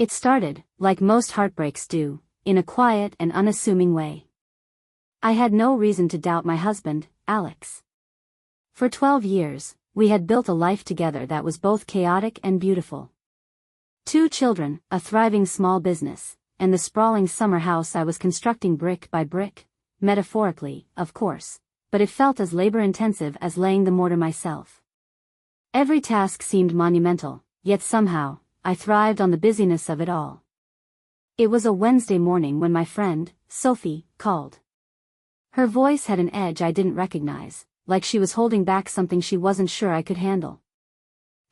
It started, like most heartbreaks do, in a quiet and unassuming way. I had no reason to doubt my husband, Alex. For 12 years, we had built a life together that was both chaotic and beautiful. 2 children, a thriving small business, and the sprawling summer house I was constructing brick by brick, metaphorically, of course, but it felt as labor-intensive as laying the mortar myself. Every task seemed monumental, yet somehow, I thrived on the busyness of it all. It was a Wednesday morning when my friend, Sophie, called. Her voice had an edge I didn't recognize, like she was holding back something she wasn't sure I could handle.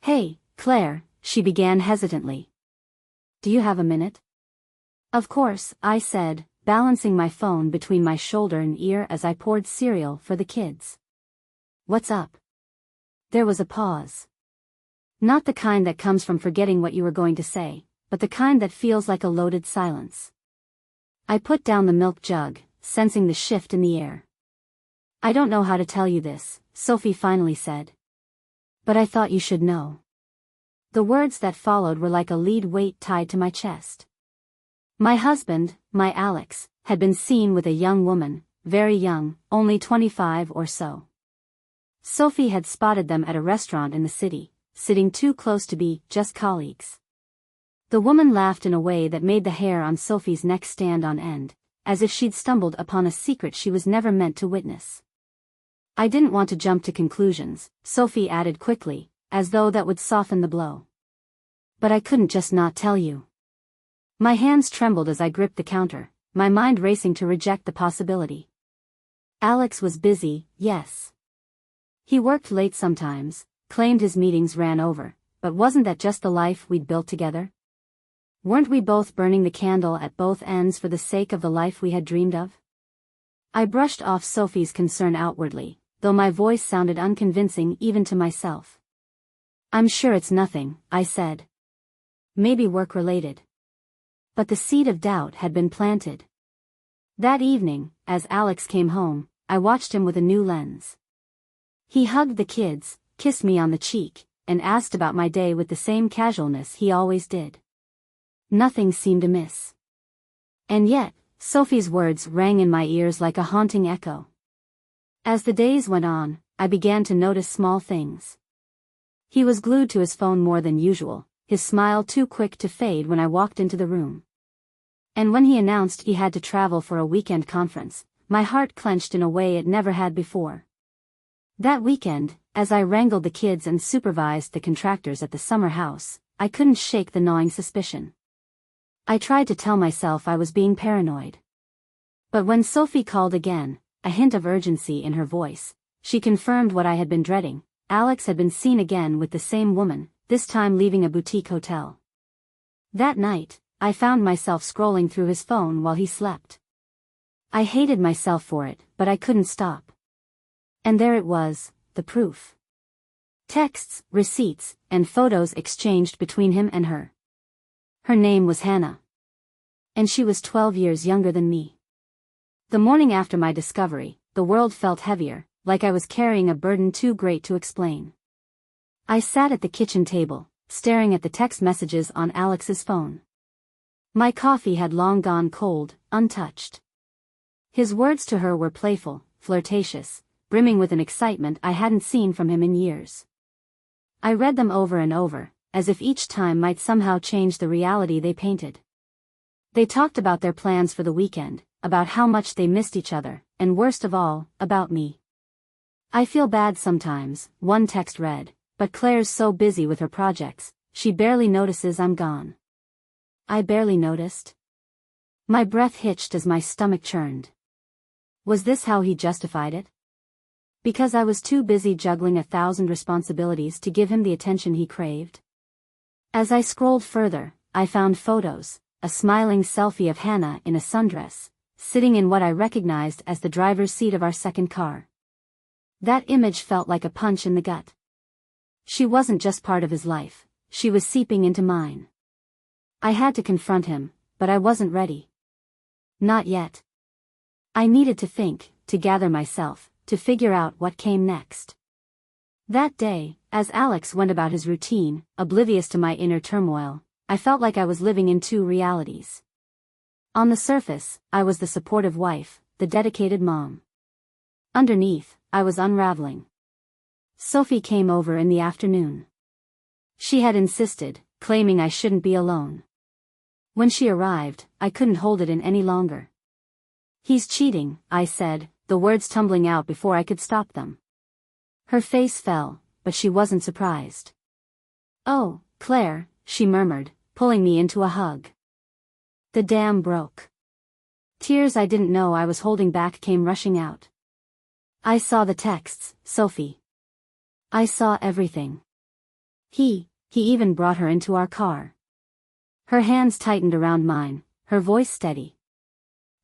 "Hey, Claire," she began hesitantly. "Do you have a minute?" "Of course," I said, balancing my phone between my shoulder and ear as I poured cereal for the kids. "What's up?" There was a pause. Not the kind that comes from forgetting what you were going to say, but the kind that feels like a loaded silence. I put down the milk jug, sensing the shift in the air. "I don't know how to tell you this," Sophie finally said. "But I thought you should know." The words that followed were like a lead weight tied to my chest. My husband, my Alex, had been seen with a young woman, very young, only 25 or so. Sophie had spotted them at a restaurant in the city, sitting too close to be just colleagues. The woman laughed in a way that made the hair on Sophie's neck stand on end, as if she'd stumbled upon a secret she was never meant to witness. "I didn't want to jump to conclusions," Sophie added quickly, as though that would soften the blow. "But I couldn't just not tell you." My hands trembled as I gripped the counter, my mind racing to reject the possibility. Alex was busy, yes. He worked late sometimes, claimed his meetings ran over, but wasn't that just the life we'd built together? Weren't we both burning the candle at both ends for the sake of the life we had dreamed of? I brushed off Sophie's concern outwardly, though my voice sounded unconvincing even to myself. "I'm sure it's nothing," I said. "Maybe work-related." But the seed of doubt had been planted. That evening, as Alex came home, I watched him with a new lens. He hugged the kids, kissed me on the cheek, and asked about my day with the same casualness he always did. Nothing seemed amiss. And yet, Sophie's words rang in my ears like a haunting echo. As the days went on, I began to notice small things. He was glued to his phone more than usual, his smile too quick to fade when I walked into the room. And when he announced he had to travel for a weekend conference, my heart clenched in a way it never had before. That weekend, as I wrangled the kids and supervised the contractors at the summer house, I couldn't shake the gnawing suspicion. I tried to tell myself I was being paranoid. But when Sophie called again, a hint of urgency in her voice, she confirmed what I had been dreading. Alex had been seen again with the same woman, this time leaving a boutique hotel. That night, I found myself scrolling through his phone while he slept. I hated myself for it, but I couldn't stop. And there it was, the proof. Texts, receipts, and photos exchanged between him and her. Her name was Hannah. And she was 12 years younger than me. The morning after my discovery, the world felt heavier, like I was carrying a burden too great to explain. I sat at the kitchen table, staring at the text messages on Alex's phone. My coffee had long gone cold, untouched. His words to her were playful, flirtatious, brimming with an excitement I hadn't seen from him in years. I read them over and over, as if each time might somehow change the reality they painted. They talked about their plans for the weekend, about how much they missed each other, and worst of all, about me. "I feel bad sometimes," one text read, "but Claire's so busy with her projects, she barely notices I'm gone." I barely noticed. My breath hitched as my stomach churned. Was this how he justified it? Because I was too busy juggling 1,000 responsibilities to give him the attention he craved? As I scrolled further, I found photos, a smiling selfie of Hannah in a sundress, sitting in what I recognized as the driver's seat of our second car. That image felt like a punch in the gut. She wasn't just part of his life, she was seeping into mine. I had to confront him, but I wasn't ready. Not yet. I needed to think, to gather myself, to figure out what came next. That day, as Alex went about his routine, oblivious to my inner turmoil, I felt like I was living in two realities. On the surface, I was the supportive wife, the dedicated mom. Underneath, I was unraveling. Sophie came over in the afternoon. She had insisted, claiming I shouldn't be alone. When she arrived, I couldn't hold it in any longer. "He's cheating," I said, the words tumbling out before I could stop them. Her face fell, but she wasn't surprised. "Oh, Claire," she murmured, pulling me into a hug. The dam broke. Tears I didn't know I was holding back came rushing out. I saw the texts, Sophie. I saw everything. He even brought her into our car. Her hands tightened around mine, her voice steady.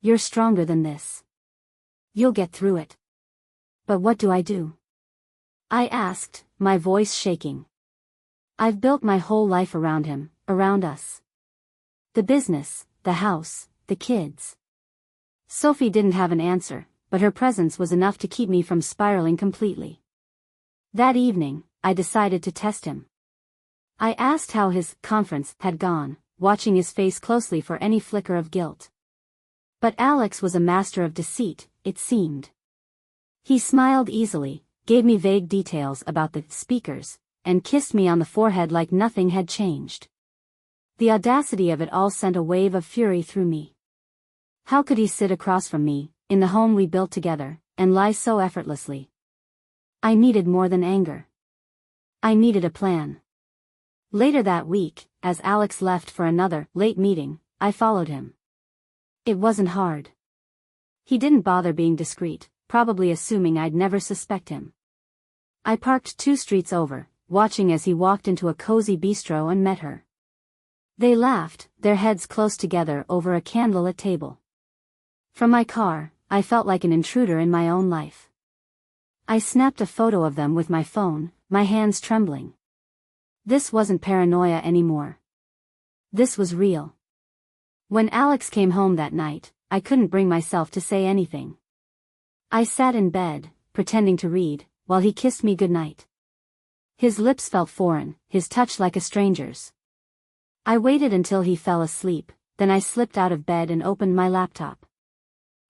"You're stronger than this. You'll get through it." "But what do I do?" I asked, my voice shaking. "I've built my whole life around him, around us. The business, the house, the kids." Sophie didn't have an answer, but her presence was enough to keep me from spiraling completely. That evening, I decided to test him. I asked how his conference had gone, watching his face closely for any flicker of guilt. But Alex was a master of deceit, it seemed. He smiled easily, gave me vague details about the speakers, and kissed me on the forehead like nothing had changed. The audacity of it all sent a wave of fury through me. How could he sit across from me, in the home we built together, and lie so effortlessly? I needed more than anger. I needed a plan. Later that week, as Alex left for another late meeting, I followed him. It wasn't hard. He didn't bother being discreet, probably assuming I'd never suspect him. I parked 2 streets over, watching as he walked into a cozy bistro and met her. They laughed, their heads close together over a candlelit table. From my car, I felt like an intruder in my own life. I snapped a photo of them with my phone, my hands trembling. This wasn't paranoia anymore. This was real. When Alex came home that night, I couldn't bring myself to say anything. I sat in bed, pretending to read, while he kissed me goodnight. His lips felt foreign, his touch like a stranger's. I waited until he fell asleep, then I slipped out of bed and opened my laptop.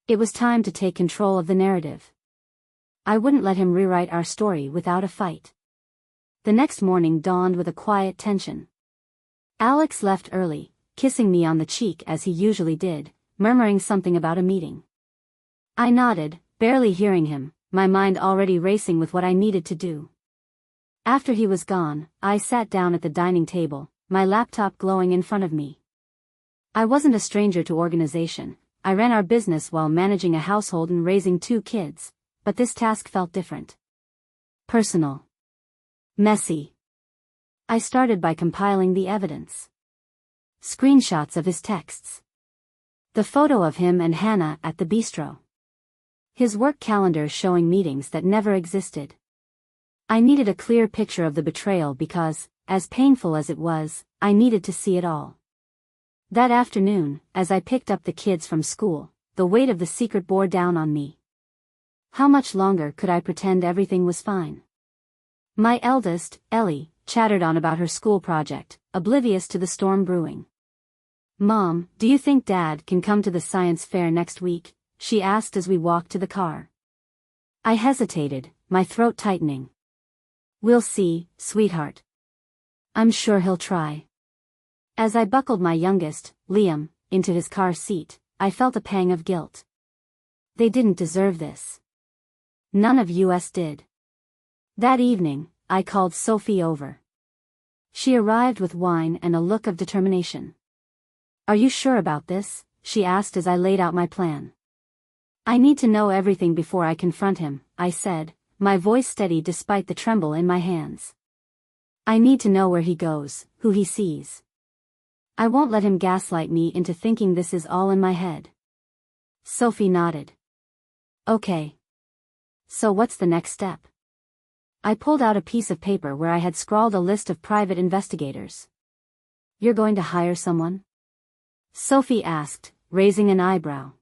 It was time to take control of the narrative. I wouldn't let him rewrite our story without a fight. The next morning dawned with a quiet tension. Alex left early, kissing me on the cheek as he usually did, murmuring something about a meeting. I nodded, barely hearing him, my mind already racing with what I needed to do. After he was gone, I sat down at the dining table, my laptop glowing in front of me. I wasn't a stranger to organization. I ran our business while managing a household and raising 2 kids, but this task felt different. Personal. Messy. I started by compiling the evidence. Screenshots of his texts. The photo of him and Hannah at the bistro. His work calendar showing meetings that never existed. I needed a clear picture of the betrayal because, as painful as it was, I needed to see it all. That afternoon, as I picked up the kids from school, the weight of the secret bore down on me. How much longer could I pretend everything was fine? My eldest, Ellie, chattered on about her school project, oblivious to the storm brewing. "Mom, do you think Dad can come to the science fair next week?" she asked as we walked to the car. I hesitated, my throat tightening. "We'll see, sweetheart. I'm sure he'll try." As I buckled my youngest, Liam, into his car seat, I felt a pang of guilt. They didn't deserve this. None of us did. That evening, I called Sophie over. She arrived with wine and a look of determination. "Are you sure about this?" she asked as I laid out my plan. "I need to know everything before I confront him," I said, my voice steady despite the tremble in my hands. "I need to know where he goes, who he sees. I won't let him gaslight me into thinking this is all in my head." Sophie nodded. "Okay. So what's the next step?" I pulled out a piece of paper where I had scrawled a list of private investigators. "You're going to hire someone?" Sophie asked, raising an eyebrow.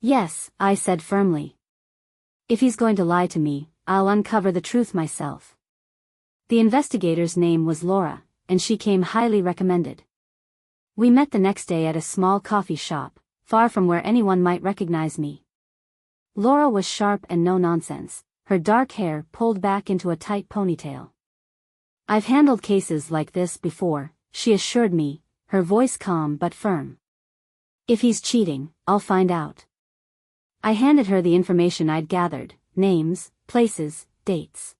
"Yes," I said firmly. "If he's going to lie to me, I'll uncover the truth myself." The investigator's name was Laura, and she came highly recommended. We met the next day at a small coffee shop, far from where anyone might recognize me. Laura was sharp and no-nonsense, her dark hair pulled back into a tight ponytail. "I've handled cases like this before," she assured me, her voice calm but firm. "If he's cheating, I'll find out." I handed her the information I'd gathered: names, places, dates.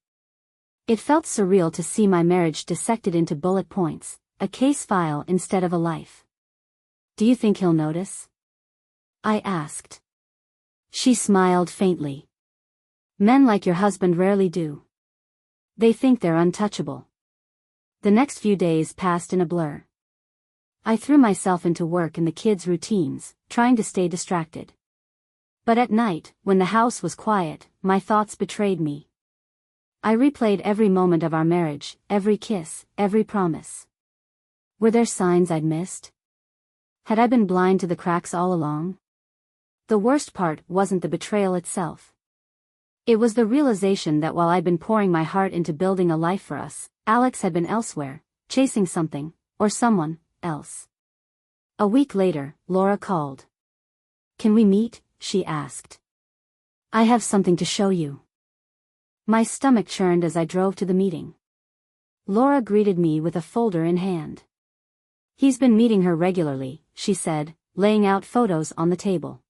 It felt surreal to see my marriage dissected into bullet points, a case file instead of a life. "Do you think he'll notice?" I asked. She smiled faintly. "Men like your husband rarely do. They think they're untouchable." The next few days passed in a blur. I threw myself into work and the kids' routines, trying to stay distracted. But at night, when the house was quiet, my thoughts betrayed me. I replayed every moment of our marriage, every kiss, every promise. Were there signs I'd missed? Had I been blind to the cracks all along? The worst part wasn't the betrayal itself. It was the realization that while I'd been pouring my heart into building a life for us, Alex had been elsewhere, chasing something, or someone else. A week later, Laura called. "Can we meet?" she asked. "I have something to show you." My stomach churned as I drove to the meeting. Laura greeted me with a folder in hand. "He's been meeting her regularly," she said, laying out photos on the table.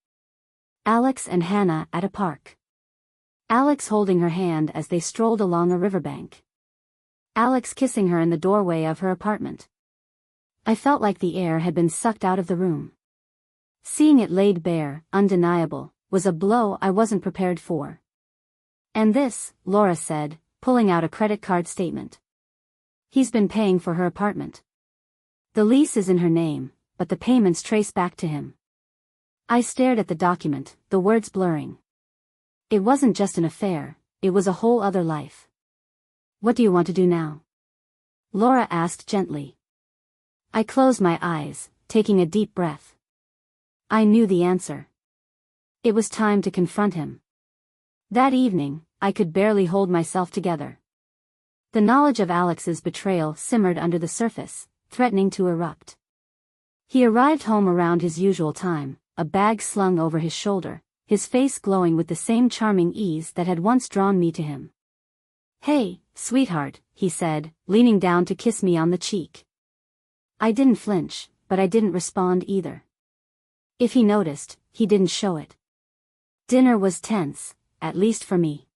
Alex and Hannah at a park. Alex holding her hand as they strolled along a riverbank. Alex kissing her in the doorway of her apartment. I felt like the air had been sucked out of the room. Seeing it laid bare, undeniable, was a blow I wasn't prepared for. "And this," Laura said, pulling out a credit card statement. "He's been paying for her apartment. The lease is in her name, but the payments trace back to him." I stared at the document, the words blurring. It wasn't just an affair, it was a whole other life. "What do you want to do now?" Laura asked gently. I closed my eyes, taking a deep breath. I knew the answer. It was time to confront him. That evening, I could barely hold myself together. The knowledge of Alex's betrayal simmered under the surface, threatening to erupt. He arrived home around his usual time, a bag slung over his shoulder, his face glowing with the same charming ease that had once drawn me to him. "Hey, sweetheart," he said, leaning down to kiss me on the cheek. I didn't flinch, but I didn't respond either. If he noticed, he didn't show it. Dinner was tense, at least for me.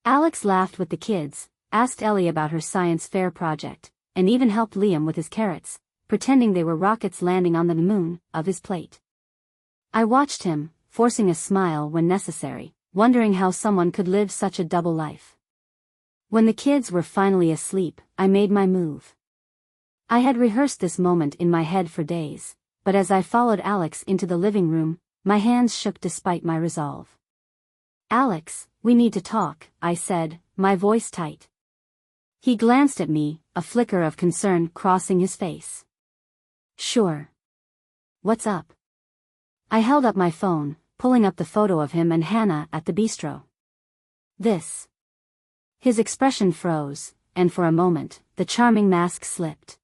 Alex laughed with the kids, asked Ellie about her science fair project, and even helped Liam with his carrots, pretending they were rockets landing on the moon, of his plate. I watched him, forcing a smile when necessary, wondering how someone could live such a double life. When the kids were finally asleep, I made my move. I had rehearsed this moment in my head for days, but as I followed Alex into the living room, my hands shook despite my resolve. "Alex, we need to talk," I said, my voice tight. He glanced at me, a flicker of concern crossing his face. "Sure. What's up?" I held up my phone, pulling up the photo of him and Hannah at the bistro. "This." His expression froze, and for a moment, the charming mask slipped.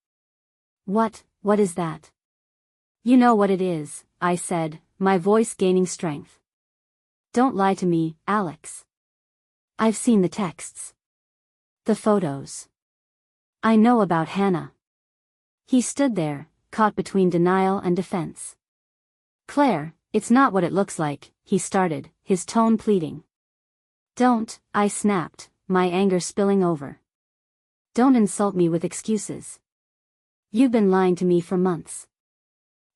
What is that?" "You know what it is," I said, my voice gaining strength. "Don't lie to me, Alex. I've seen the texts. The photos. I know about Hannah." He stood there, caught between denial and defense. "Claire, it's not what it looks like," he started, his tone pleading. "Don't," I snapped, my anger spilling over. "Don't insult me with excuses. You've been lying to me for months.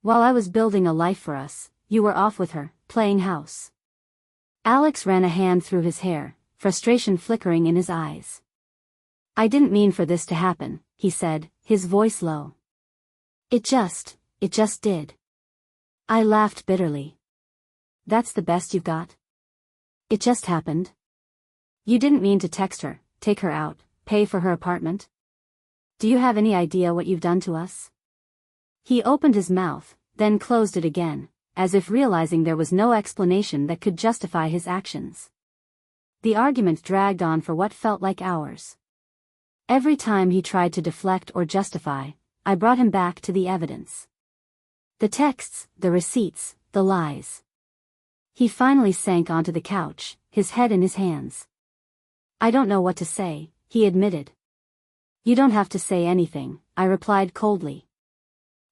While I was building a life for us, you were off with her, playing house." Alex ran a hand through his hair, frustration flickering in his eyes. "I didn't mean for this to happen," he said, his voice low. It just did." I laughed bitterly. "That's the best you've got? It just happened? You didn't mean to text her, take her out, pay for her apartment? Do you have any idea what you've done to us?" He opened his mouth, then closed it again, as if realizing there was no explanation that could justify his actions. The argument dragged on for what felt like hours. Every time he tried to deflect or justify, I brought him back to the evidence. The texts, the receipts, the lies. He finally sank onto the couch, his head in his hands. I don't know what to say, he admitted. You don't have to say anything, I replied coldly.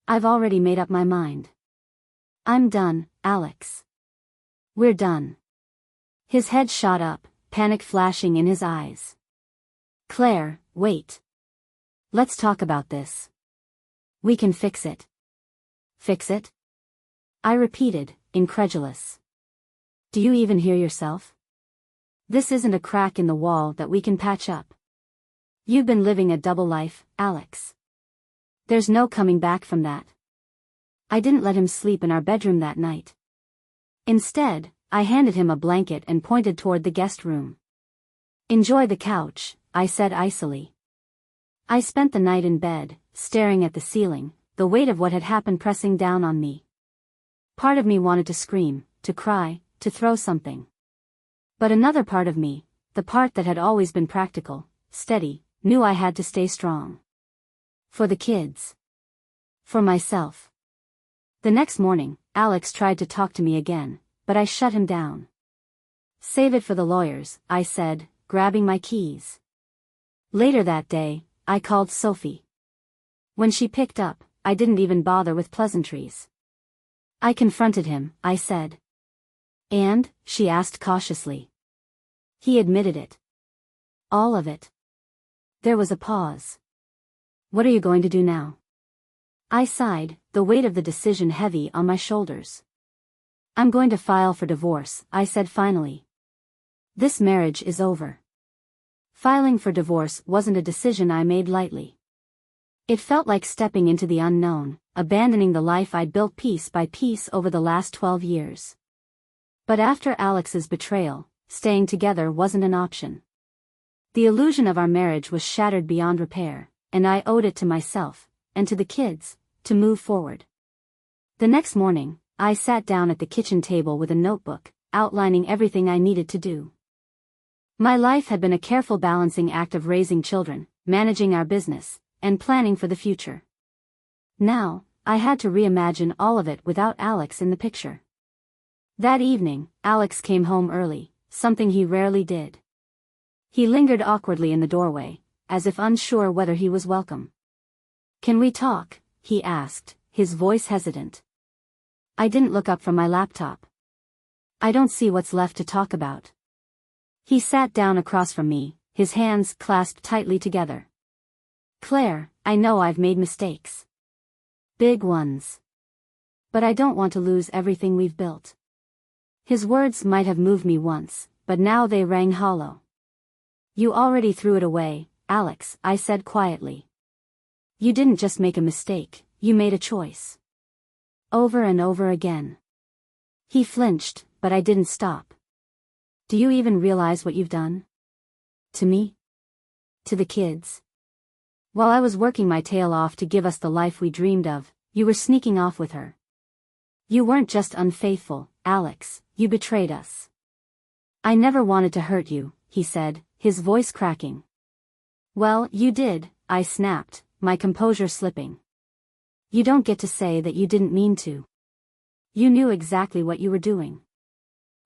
I've already made up my mind. I'm done, Alex. We're done. His head shot up, panic flashing in his eyes. Claire, wait. Let's talk about this. We can fix it. Fix it? I repeated, incredulous. Do you even hear yourself? This isn't a crack in the wall that we can patch up. You've been living a double life, Alex. There's no coming back from that. I didn't let him sleep in our bedroom that night. Instead, I handed him a blanket and pointed toward the guest room. Enjoy the couch, I said icily. I spent the night in bed, staring at the ceiling, the weight of what had happened pressing down on me. Part of me wanted to scream, to cry, to throw something. But another part of me, the part that had always been practical, steady, knew I had to stay strong. For the kids. For myself. The next morning, Alex tried to talk to me again, but I shut him down. Save it for the lawyers, I said, grabbing my keys. Later that day, I called Sophie. When she picked up, I didn't even bother with pleasantries. I confronted him, I said. And, she asked cautiously. He admitted it. All of it. There was a pause. What are you going to do now? I sighed, the weight of the decision heavy on my shoulders. I'm going to file for divorce, I said finally. This marriage is over. Filing for divorce wasn't a decision I made lightly. It felt like stepping into the unknown, abandoning the life I'd built piece by piece over the last 12 years. But after Alex's betrayal, staying together wasn't an option. The illusion of our marriage was shattered beyond repair, and I owed it to myself, and to the kids, to move forward. The next morning, I sat down at the kitchen table with a notebook, outlining everything I needed to do. My life had been a careful balancing act of raising children, managing our business, and planning for the future. Now, I had to reimagine all of it without Alex in the picture. That evening, Alex came home early, something he rarely did. He lingered awkwardly in the doorway, as if unsure whether he was welcome. Can we talk? He asked, his voice hesitant. I didn't look up from my laptop. I don't see what's left to talk about. He sat down across from me, his hands clasped tightly together. Claire, I know I've made mistakes. Big ones. But I don't want to lose everything we've built. His words might have moved me once, but now they rang hollow. You already threw it away, Alex, I said quietly. You didn't just make a mistake, you made a choice. Over and over again. He flinched, but I didn't stop. Do you even realize what you've done? To me? To the kids? While I was working my tail off to give us the life we dreamed of, you were sneaking off with her. You weren't just unfaithful, Alex, you betrayed us. I never wanted to hurt you, he said, his voice cracking. Well, you did, I snapped, my composure slipping. You don't get to say that you didn't mean to. You knew exactly what you were doing.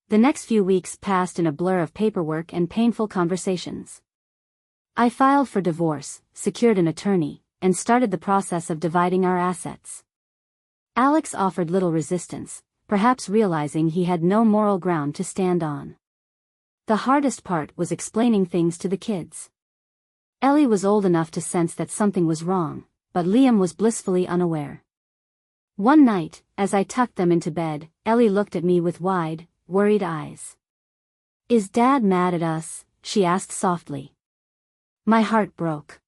The next few weeks passed in a blur of paperwork and painful conversations. I filed for divorce, secured an attorney, and started the process of dividing our assets. Alex offered little resistance, perhaps realizing he had no moral ground to stand on. The hardest part was explaining things to the kids. Ellie was old enough to sense that something was wrong, but Liam was blissfully unaware. One night, as I tucked them into bed, Ellie looked at me with wide, worried eyes. Is Dad mad at us? She asked softly. My heart broke.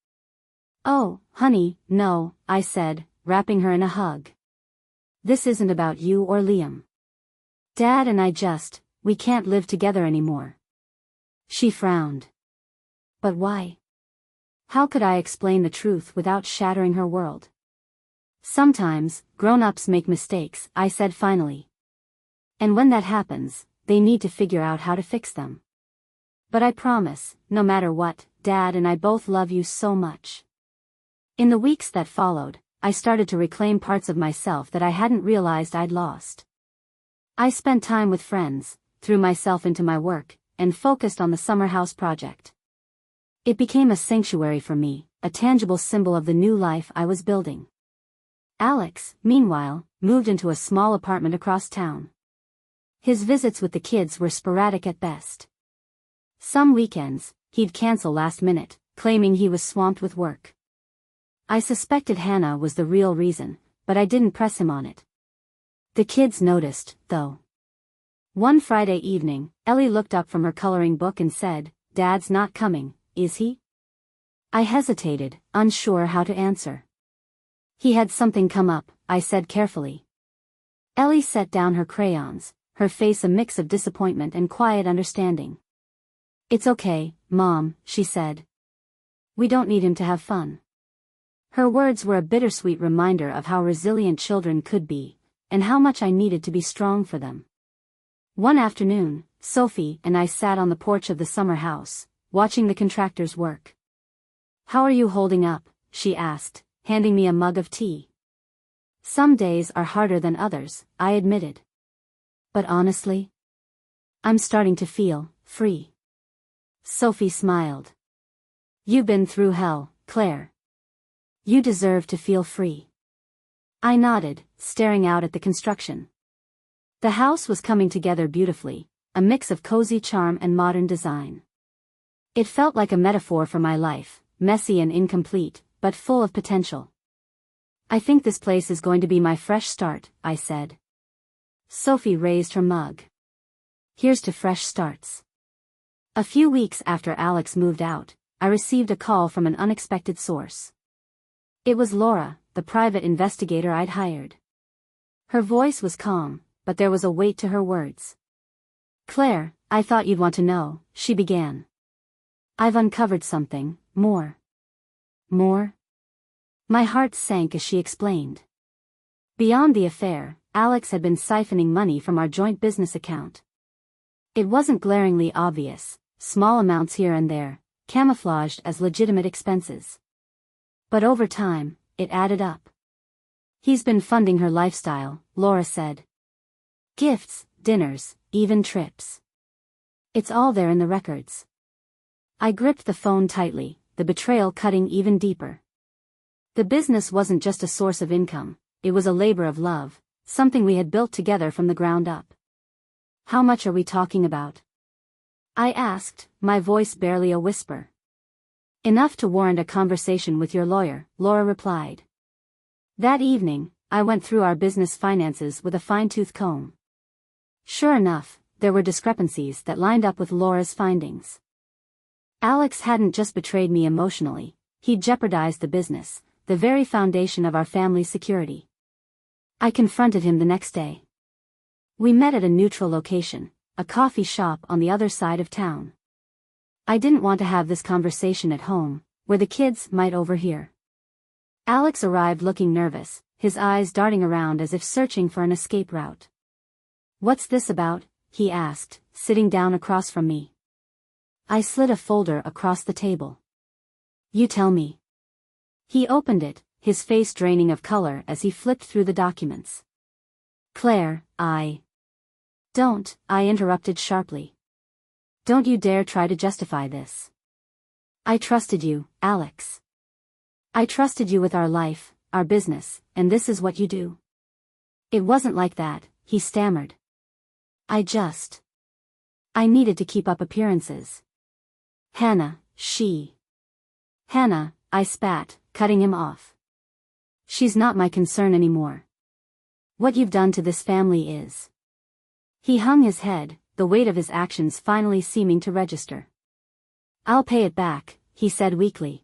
Oh, honey, no, I said, wrapping her in a hug. This isn't about you or Liam. Dad and we can't live together anymore. She frowned. But why? How could I explain the truth without shattering her world? Sometimes, grown-ups make mistakes, I said finally. And when that happens, they need to figure out how to fix them. But I promise, no matter what, Dad and I both love you so much. In the weeks that followed, I started to reclaim parts of myself that I hadn't realized I'd lost. I spent time with friends, threw myself into my work, and focused on the summer house project. It became a sanctuary for me, a tangible symbol of the new life I was building. Alex, meanwhile, moved into a small apartment across town. His visits with the kids were sporadic at best. Some weekends, he'd cancel last minute, claiming he was swamped with work. I suspected Hannah was the real reason, but I didn't press him on it. The kids noticed, though. One Friday evening, Ellie looked up from her coloring book and said, "Dad's not coming, is he?" I hesitated, unsure how to answer. "He had something come up," I said carefully. Ellie set down her crayons, her face a mix of disappointment and quiet understanding. "It's okay, Mom," she said. "We don't need him to have fun." Her words were a bittersweet reminder of how resilient children could be, and how much I needed to be strong for them. One afternoon, Sophie and I sat on the porch of the summer house, watching the contractors work. "How are you holding up?" she asked, handing me a mug of tea. "Some days are harder than others," I admitted. "But honestly, I'm starting to feel free." Sophie smiled. "You've been through hell, Claire. You deserve to feel free." I nodded, staring out at the construction. The house was coming together beautifully, a mix of cozy charm and modern design. It felt like a metaphor for my life, messy and incomplete, but full of potential. "I think this place is going to be my fresh start," I said. Sophie raised her mug. "Here's to fresh starts." A few weeks after Alex moved out, I received a call from an unexpected source. It was Laura, the private investigator I'd hired. Her voice was calm, but there was a weight to her words. "Claire, I thought you'd want to know," she began. "I've uncovered something more." "More?" My heart sank as she explained. Beyond the affair, Alex had been siphoning money from our joint business account. It wasn't glaringly obvious, small amounts here and there, camouflaged as legitimate expenses. But over time, it added up. "He's been funding her lifestyle," Laura said. "Gifts, dinners, even trips. It's all there in the records." I gripped the phone tightly, the betrayal cutting even deeper. The business wasn't just a source of income, it was a labor of love, something we had built together from the ground up. "How much are we talking about?" I asked, my voice barely a whisper. "Enough to warrant a conversation with your lawyer," Laura replied. That evening, I went through our business finances with a fine-tooth comb. Sure enough, there were discrepancies that lined up with Laura's findings. Alex hadn't just betrayed me emotionally, he'd jeopardized the business, the very foundation of our family's security. I confronted him the next day. We met at a neutral location, a coffee shop on the other side of town. I didn't want to have this conversation at home, where the kids might overhear. Alex arrived looking nervous, his eyes darting around as if searching for an escape route. "What's this about?" he asked, sitting down across from me. I slid a folder across the table. "You tell me." He opened it, his face draining of color as he flipped through the documents. "Claire, Don't," I interrupted sharply. "Don't you dare try to justify this. I trusted you, Alex. I trusted you with our life, our business, and this is what you do." "It wasn't like that," he stammered. I needed to keep up appearances." Hannah, I spat, cutting him off. "She's not my concern anymore. What you've done to this family is." He hung his head, the weight of his actions finally seeming to register. "I'll pay it back," he said weakly.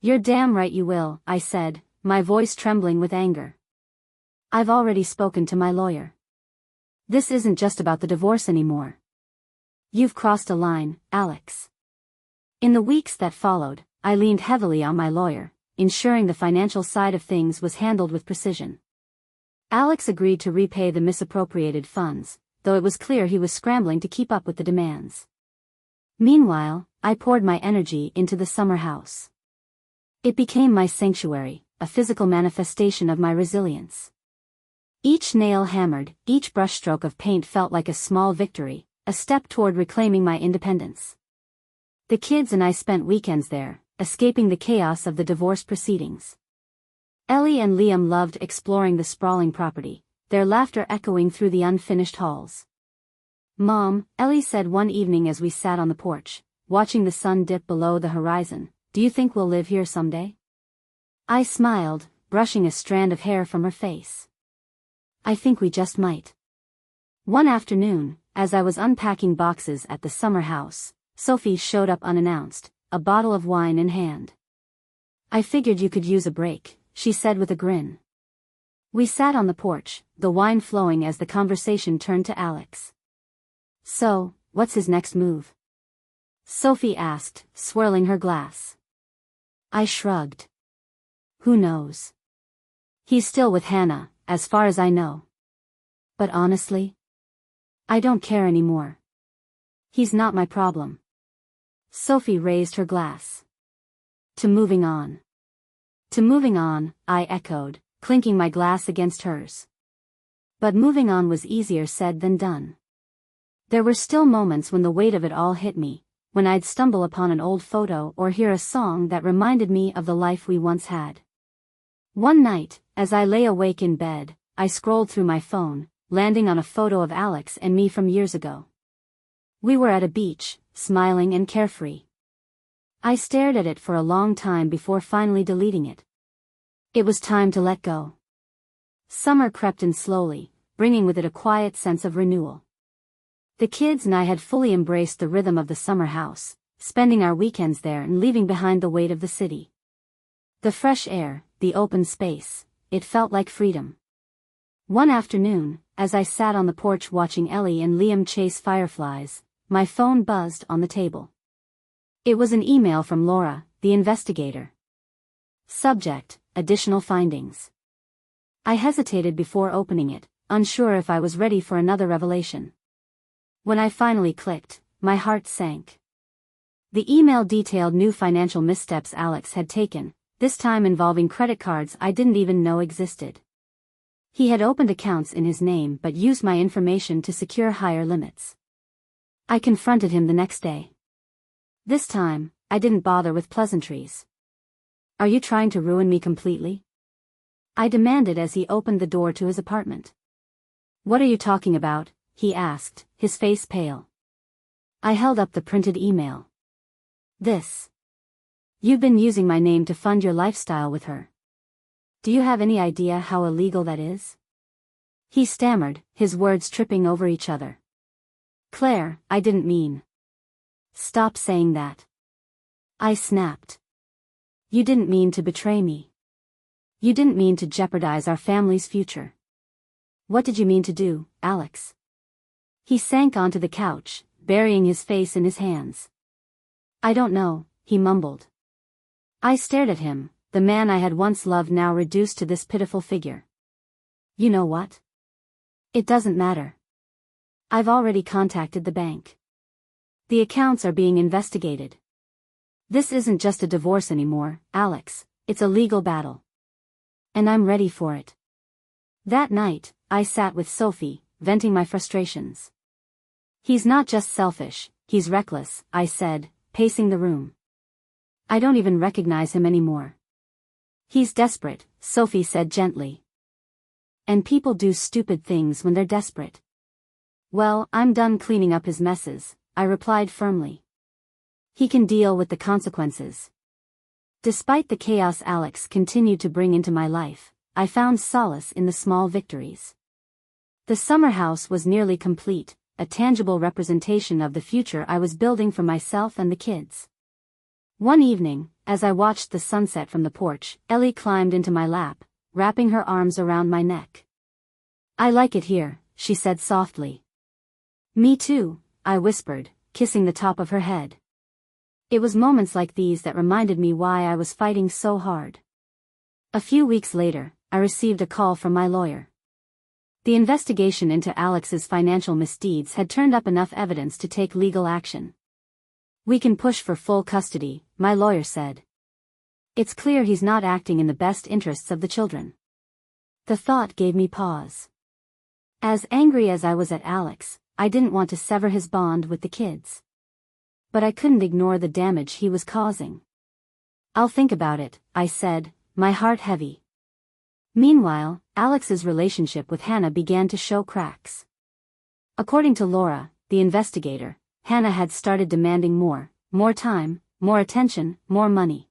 "You're damn right you will," I said, my voice trembling with anger. "I've already spoken to my lawyer. This isn't just about the divorce anymore. You've crossed a line, Alex." In the weeks that followed, I leaned heavily on my lawyer, ensuring the financial side of things was handled with precision. Alex agreed to repay the misappropriated funds, though it was clear he was scrambling to keep up with the demands. Meanwhile, I poured my energy into the summer house. It became my sanctuary, a physical manifestation of my resilience. Each nail hammered, each brushstroke of paint felt like a small victory, a step toward reclaiming my independence. The kids and I spent weekends there, escaping the chaos of the divorce proceedings. Ellie and Liam loved exploring the sprawling property, their laughter echoing through the unfinished halls. "Mom," Ellie said one evening as we sat on the porch, watching the sun dip below the horizon, "do you think we'll live here someday?" I smiled, brushing a strand of hair from her face. "I think we just might." One afternoon, as I was unpacking boxes at the summer house, Sophie showed up unannounced, a bottle of wine in hand. "I figured you could use a break," she said with a grin. We sat on the porch, the wine flowing as the conversation turned to Alex. "So, what's his next move?" Sophie asked, swirling her glass. I shrugged. "Who knows? He's still with Hannah, as far as I know. But honestly, I don't care anymore. He's not my problem." Sophie raised her glass. "To moving on." "To moving on," I echoed, clinking my glass against hers. But moving on was easier said than done. There were still moments when the weight of it all hit me, when I'd stumble upon an old photo or hear a song that reminded me of the life we once had. One night, as I lay awake in bed, I scrolled through my phone, landing on a photo of Alex and me from years ago. We were at a beach, smiling and carefree. I stared at it for a long time before finally deleting it. It was time to let go. Summer crept in slowly, bringing with it a quiet sense of renewal. The kids and I had fully embraced the rhythm of the summer house, spending our weekends there and leaving behind the weight of the city. The fresh air, the open space, it felt like freedom. One afternoon, as I sat on the porch watching Ellie and Liam chase fireflies, my phone buzzed on the table. It was an email from Laura, the investigator. Subject: additional findings. I hesitated before opening it, unsure if I was ready for another revelation. When I finally clicked, my heart sank. The email detailed new financial missteps Alex had taken, this time involving credit cards I didn't even know existed. He had opened accounts in his name but used my information to secure higher limits. I confronted him the next day. This time, I didn't bother with pleasantries. "Are you trying to ruin me completely?" I demanded as he opened the door to his apartment. "What are you talking about?" he asked, his face pale. I held up the printed email. "This. You've been using my name to fund your lifestyle with her. Do you have any idea how illegal that is?" He stammered, his words tripping over each other. "Claire, I didn't mean." "Stop saying that." I snapped. "You didn't mean to betray me. You didn't mean to jeopardize our family's future. What did you mean to do, Alex?" He sank onto the couch, burying his face in his hands. "I don't know," he mumbled. I stared at him, the man I had once loved now reduced to this pitiful figure. "You know what? It doesn't matter. I've already contacted the bank. The accounts are being investigated. This isn't just a divorce anymore, Alex, it's a legal battle. And I'm ready for it." That night, I sat with Sophie, venting my frustrations. "He's not just selfish, he's reckless," I said, pacing the room. "I don't even recognize him anymore." "He's desperate," Sophie said gently. "And people do stupid things when they're desperate." "Well, I'm done cleaning up his messes," I replied firmly. "He can deal with the consequences." Despite the chaos Alex continued to bring into my life, I found solace in the small victories. The summer house was nearly complete, a tangible representation of the future I was building for myself and the kids. One evening, as I watched the sunset from the porch, Ellie climbed into my lap, wrapping her arms around my neck. "I like it here," she said softly. "Me too," I whispered, kissing the top of her head. It was moments like these that reminded me why I was fighting so hard. A few weeks later, I received a call from my lawyer. The investigation into Alex's financial misdeeds had turned up enough evidence to take legal action. "We can push for full custody," my lawyer said. It's clear he's not acting in the best interests of the children. The thought gave me pause. As angry as I was at Alex, I didn't want to sever his bond with the kids. But I couldn't ignore the damage he was causing. I'll think about it, I said, my heart heavy. Meanwhile, Alex's relationship with Hannah began to show cracks. According to Laura, the investigator, Hannah had started demanding more time, more attention, more money.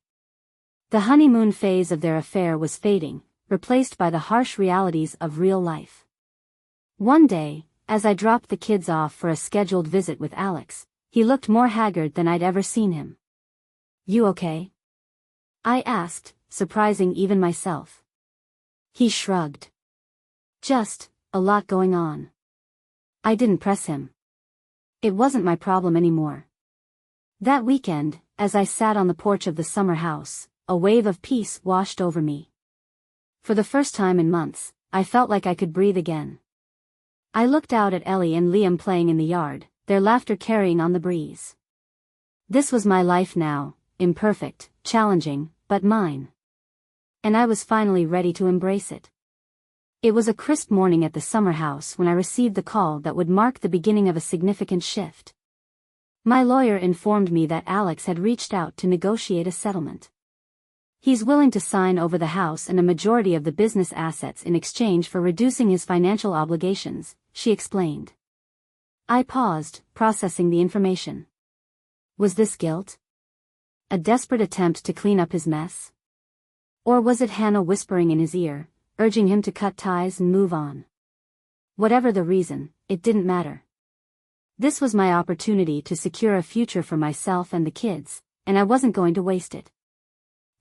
The honeymoon phase of their affair was fading, replaced by the harsh realities of real life. One day, as I dropped the kids off for a scheduled visit with Alex, he looked more haggard than I'd ever seen him. "You okay?" I asked, surprising even myself. He shrugged. "Just, a lot going on." I didn't press him. It wasn't my problem anymore. That weekend, as I sat on the porch of the summer house, a wave of peace washed over me. For the first time in months, I felt like I could breathe again. I looked out at Ellie and Liam playing in the yard, their laughter carrying on the breeze. This was my life now, imperfect, challenging, but mine. And I was finally ready to embrace it. It was a crisp morning at the summer house when I received the call that would mark the beginning of a significant shift. My lawyer informed me that Alex had reached out to negotiate a settlement. He's willing to sign over the house and a majority of the business assets in exchange for reducing his financial obligations, she explained. I paused, processing the information. Was this guilt? A desperate attempt to clean up his mess? Or was it Hannah whispering in his ear, urging him to cut ties and move on? Whatever the reason, it didn't matter. This was my opportunity to secure a future for myself and the kids, and I wasn't going to waste it.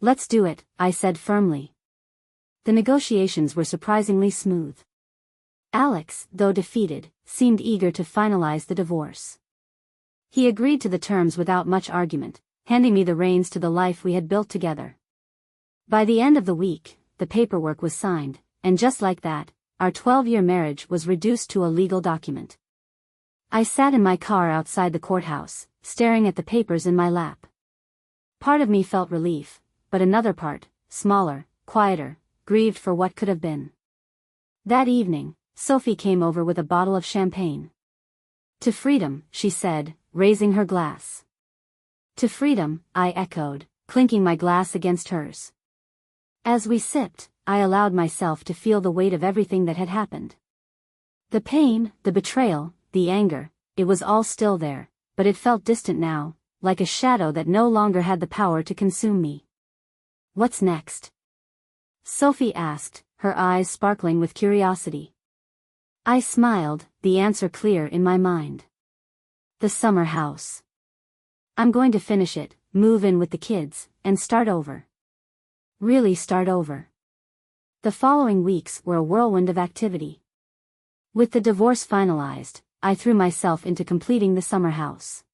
"Let's do it," I said firmly. The negotiations were surprisingly smooth. Alex, though defeated, seemed eager to finalize the divorce. He agreed to the terms without much argument, handing me the reins to the life we had built together. By the end of the week, the paperwork was signed, and just like that, our 12-year marriage was reduced to a legal document. I sat in my car outside the courthouse, staring at the papers in my lap. Part of me felt relief, but another part, smaller, quieter, grieved for what could have been. That evening, Sophie came over with a bottle of champagne. "To freedom," she said, raising her glass. "To freedom," I echoed, clinking my glass against hers. As we sipped, I allowed myself to feel the weight of everything that had happened. The pain, the betrayal, the anger, it was all still there, but it felt distant now, like a shadow that no longer had the power to consume me. "What's next?" Sophie asked, her eyes sparkling with curiosity. I smiled, the answer clear in my mind. The summer house. I'm going to finish it, move in with the kids, and start over. Really start over. The following weeks were a whirlwind of activity. With the divorce finalized, I threw myself into completing the summer house.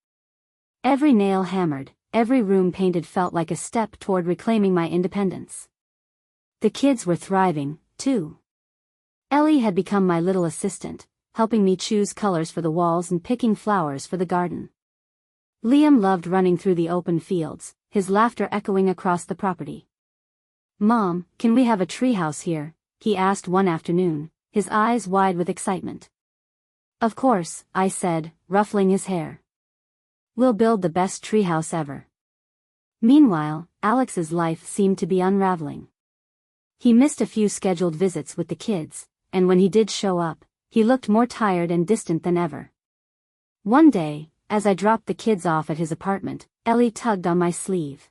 Every nail hammered, every room painted felt like a step toward reclaiming my independence. The kids were thriving, too. Ellie had become my little assistant, helping me choose colors for the walls and picking flowers for the garden. Liam loved running through the open fields, his laughter echoing across the property. "Mom, can we have a treehouse here?" he asked one afternoon, his eyes wide with excitement. "Of course," I said, ruffling his hair. "We'll build the best treehouse ever." Meanwhile, Alex's life seemed to be unraveling. He missed a few scheduled visits with the kids, and when he did show up, he looked more tired and distant than ever. One day, as I dropped the kids off at his apartment, Ellie tugged on my sleeve.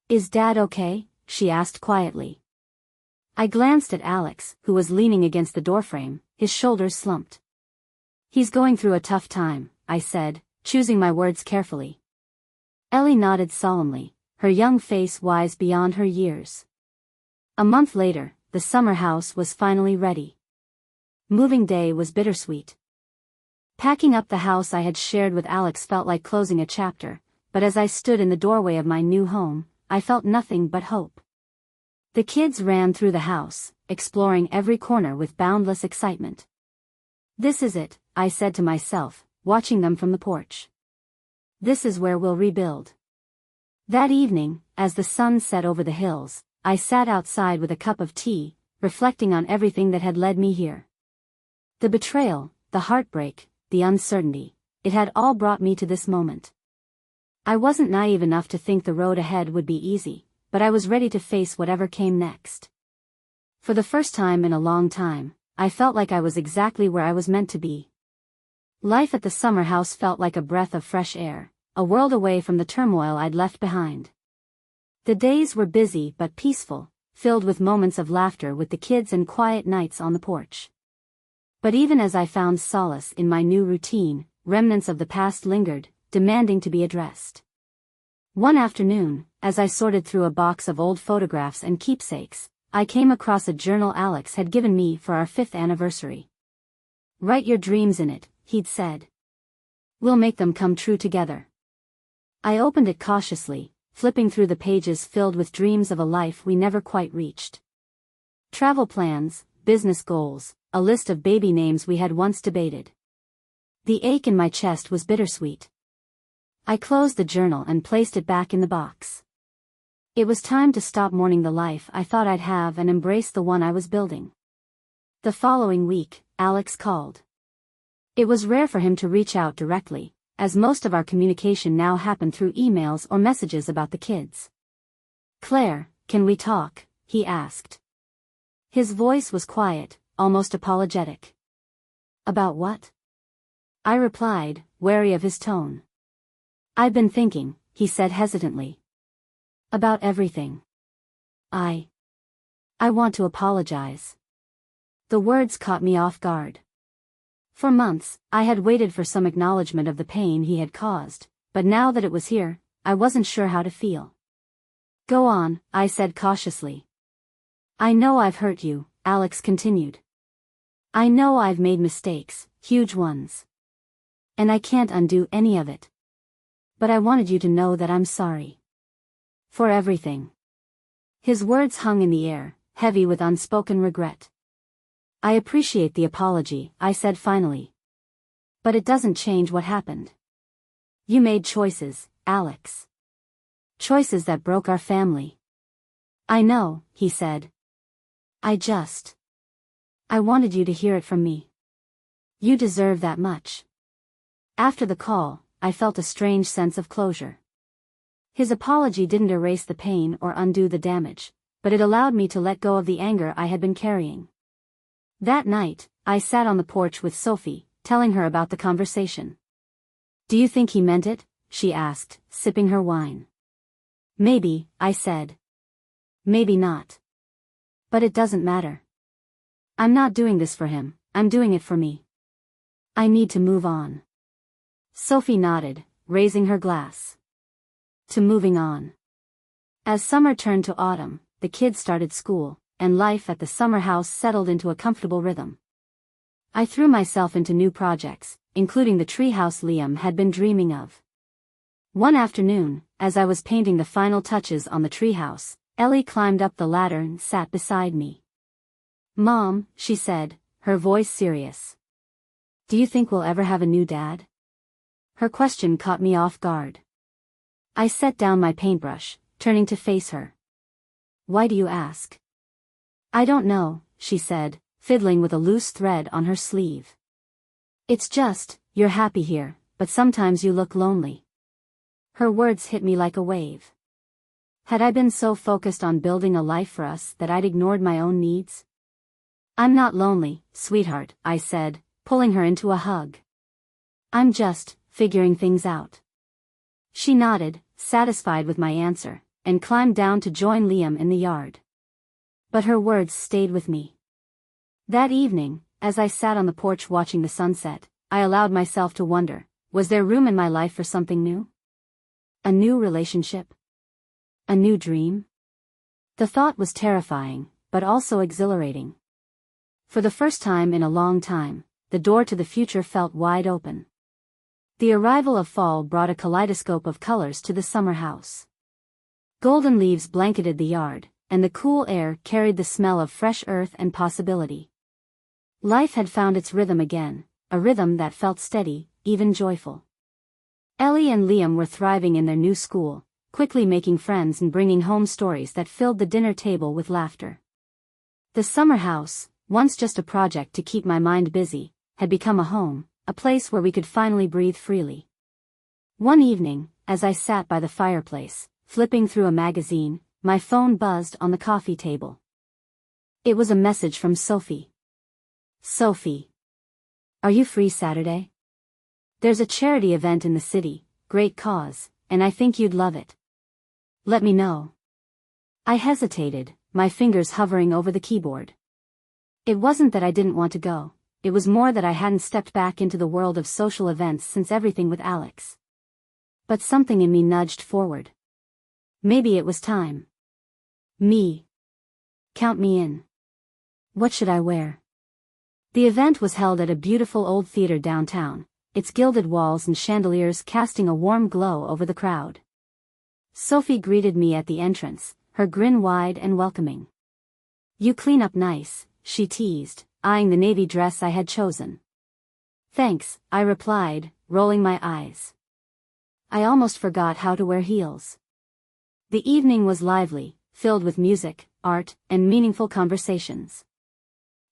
"Is Dad okay?" she asked quietly. I glanced at Alex, who was leaning against the doorframe, his shoulders slumped. "He's going through a tough time," I said, choosing my words carefully. Ellie nodded solemnly, her young face wise beyond her years. A month later, the summer house was finally ready. Moving day was bittersweet. Packing up the house I had shared with Alex felt like closing a chapter, but as I stood in the doorway of my new home, I felt nothing but hope. The kids ran through the house, exploring every corner with boundless excitement. "This is it," I said to myself, watching them from the porch. "This is where we'll rebuild." That evening, as the sun set over the hills, I sat outside with a cup of tea, reflecting on everything that had led me here. The betrayal, the heartbreak, the uncertainty, it had all brought me to this moment. I wasn't naive enough to think the road ahead would be easy, but I was ready to face whatever came next. For the first time in a long time, I felt like I was exactly where I was meant to be. Life at the summer house felt like a breath of fresh air, a world away from the turmoil I'd left behind. The days were busy but peaceful, filled with moments of laughter with the kids and quiet nights on the porch. But even as I found solace in my new routine, remnants of the past lingered, demanding to be addressed. One afternoon, as I sorted through a box of old photographs and keepsakes, I came across a journal Alex had given me for our 5th anniversary. "Write your dreams in it," he'd said. "We'll make them come true together." I opened it cautiously, flipping through the pages filled with dreams of a life we never quite reached. Travel plans, business goals, a list of baby names we had once debated. The ache in my chest was bittersweet. I closed the journal and placed it back in the box. It was time to stop mourning the life I thought I'd have and embrace the one I was building. The following week, Alex called. It was rare for him to reach out directly, as most of our communication now happened through emails or messages about the kids. "Claire, can we talk?" he asked. His voice was quiet, almost apologetic. "About what?" I replied, wary of his tone. "I've been thinking," he said hesitantly. "About everything. I want to apologize." The words caught me off guard. For months, I had waited for some acknowledgement of the pain he had caused, but now that it was here, I wasn't sure how to feel. "Go on," I said cautiously. "I know I've hurt you," Alex continued. "I know I've made mistakes, huge ones. And I can't undo any of it. But I wanted you to know that I'm sorry. For everything." His words hung in the air, heavy with unspoken regret. "I appreciate the apology," I said finally. "But it doesn't change what happened. You made choices, Alex. Choices that broke our family." "I know," he said. I wanted you to hear it from me. You deserve that much." After the call, I felt a strange sense of closure. His apology didn't erase the pain or undo the damage, but it allowed me to let go of the anger I had been carrying. That night, I sat on the porch with Sophie, telling her about the conversation. "Do you think he meant it?" she asked, sipping her wine. "Maybe," I said. "Maybe not. But it doesn't matter. I'm not doing this for him, I'm doing it for me. I need to move on." Sophie nodded, raising her glass. To moving on. As summer turned to autumn, the kids started school, and life at the summer house settled into a comfortable rhythm. I threw myself into new projects, including the treehouse Liam had been dreaming of. One afternoon, as I was painting the final touches on the treehouse, Ellie climbed up the ladder and sat beside me. "Mom," she said, her voice serious. "Do you think we'll ever have a new dad?" Her question caught me off guard. I set down my paintbrush, turning to face her. "Why do you ask?" "I don't know," she said, fiddling with a loose thread on her sleeve. "It's just, you're happy here, but sometimes you look lonely." Her words hit me like a wave. Had I been so focused on building a life for us that I'd ignored my own needs? "I'm not lonely, sweetheart," I said, pulling her into a hug. "I'm just figuring things out." She nodded, satisfied with my answer, and climbed down to join Liam in the yard. But her words stayed with me. That evening, as I sat on the porch watching the sunset, I allowed myself to wonder, was there room in my life for something new? A new relationship? A new dream? The thought was terrifying, but also exhilarating. For the first time in a long time, the door to the future felt wide open. The arrival of fall brought a kaleidoscope of colors to the summer house. Golden leaves blanketed the yard, and the cool air carried the smell of fresh earth and possibility. Life had found its rhythm again, a rhythm that felt steady, even joyful. Ellie and Liam were thriving in their new school, quickly making friends and bringing home stories that filled the dinner table with laughter. The summer house, once just a project to keep my mind busy, had become a home, a place where we could finally breathe freely. One evening, as I sat by the fireplace, flipping through a magazine, my phone buzzed on the coffee table. It was a message from Sophie. Sophie. Are you free Saturday? There's a charity event in the city, great cause, and I think you'd love it. Let me know. I hesitated, my fingers hovering over the keyboard. It wasn't that I didn't want to go, it was more that I hadn't stepped back into the world of social events since everything with Alex. But something in me nudged forward. Maybe it was time. Me. Count me in. What should I wear? The event was held at a beautiful old theater downtown, its gilded walls and chandeliers casting a warm glow over the crowd. Sophie greeted me at the entrance, her grin wide and welcoming. You clean up nice, she teased, eyeing the navy dress I had chosen. Thanks, I replied, rolling my eyes. I almost forgot how to wear heels. The evening was lively, filled with music, art, and meaningful conversations.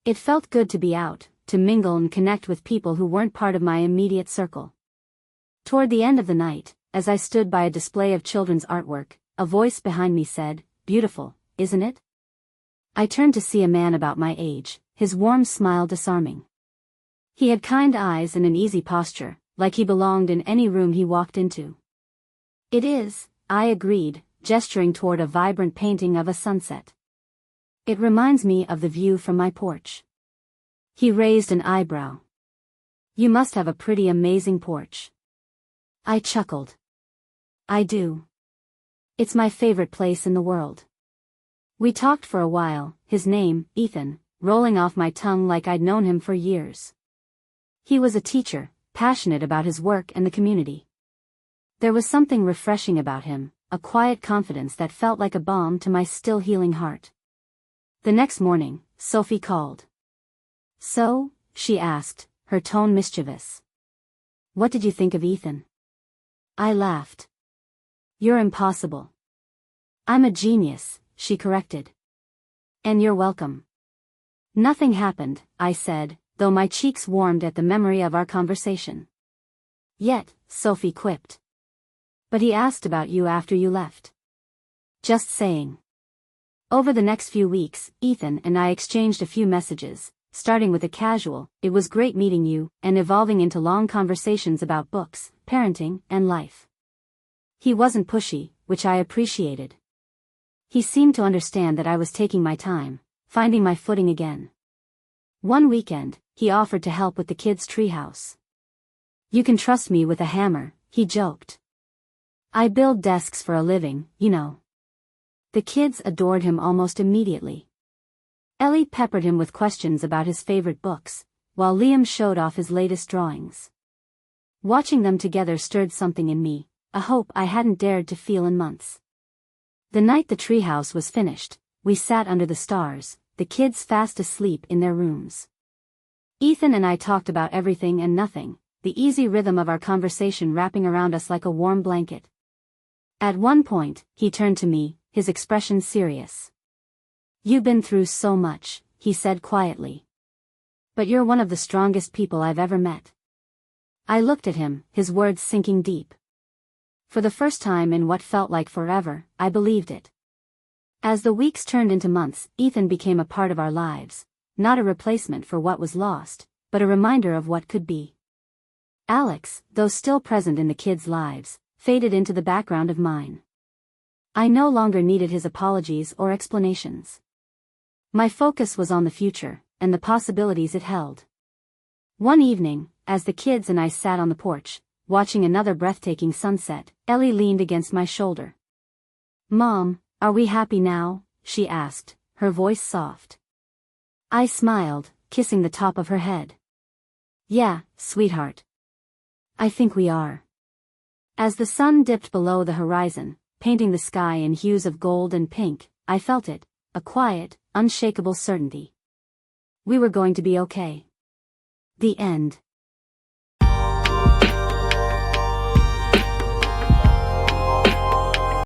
It felt good to be out, to mingle and connect with people who weren't part of my immediate circle. Toward the end of the night, as I stood by a display of children's artwork, a voice behind me said, "Beautiful, isn't it?" I turned to see a man about my age, his warm smile disarming. He had kind eyes and an easy posture, like he belonged in any room he walked into. It is, I agreed, gesturing toward a vibrant painting of a sunset. It reminds me of the view from my porch. He raised an eyebrow. You must have a pretty amazing porch. I chuckled. I do. It's my favorite place in the world. We talked for a while, his name, Ethan, rolling off my tongue like I'd known him for years. He was a teacher, passionate about his work and the community. There was something refreshing about him, a quiet confidence that felt like a balm to my still healing heart. The next morning, Sophie called. So, she asked, her tone mischievous. What did you think of Ethan? I laughed. You're impossible. I'm a genius, she corrected. And you're welcome. Nothing happened, I said, though my cheeks warmed at the memory of our conversation. Yet, Sophie quipped. But he asked about you after you left. Just saying. Over the next few weeks, Ethan and I exchanged a few messages, starting with a casual, "It was great meeting you," and evolving into long conversations about books, parenting, and life. He wasn't pushy, which I appreciated. He seemed to understand that I was taking my time, finding my footing again. One weekend, he offered to help with the kids' treehouse. You can trust me with a hammer, he joked. I build desks for a living, you know. The kids adored him almost immediately. Ellie peppered him with questions about his favorite books, while Liam showed off his latest drawings. Watching them together stirred something in me, a hope I hadn't dared to feel in months. The night the treehouse was finished, we sat under the stars, the kids fast asleep in their rooms. Ethan and I talked about everything and nothing, the easy rhythm of our conversation wrapping around us like a warm blanket. At one point, he turned to me, his expression serious. You've been through so much, he said quietly. But you're one of the strongest people I've ever met. I looked at him, his words sinking deep. For the first time in what felt like forever, I believed it. As the weeks turned into months, Ethan became a part of our lives, not a replacement for what was lost, but a reminder of what could be. Alex, though still present in the kids' lives, faded into the background of mine. I no longer needed his apologies or explanations. My focus was on the future, and the possibilities it held. One evening, as the kids and I sat on the porch, watching another breathtaking sunset, Ellie leaned against my shoulder. Mom, are we happy now? She asked, her voice soft. I smiled, kissing the top of her head. Yeah, sweetheart. I think we are. As the sun dipped below the horizon, painting the sky in hues of gold and pink, I felt it, a quiet, unshakable certainty. We were going to be okay. The end.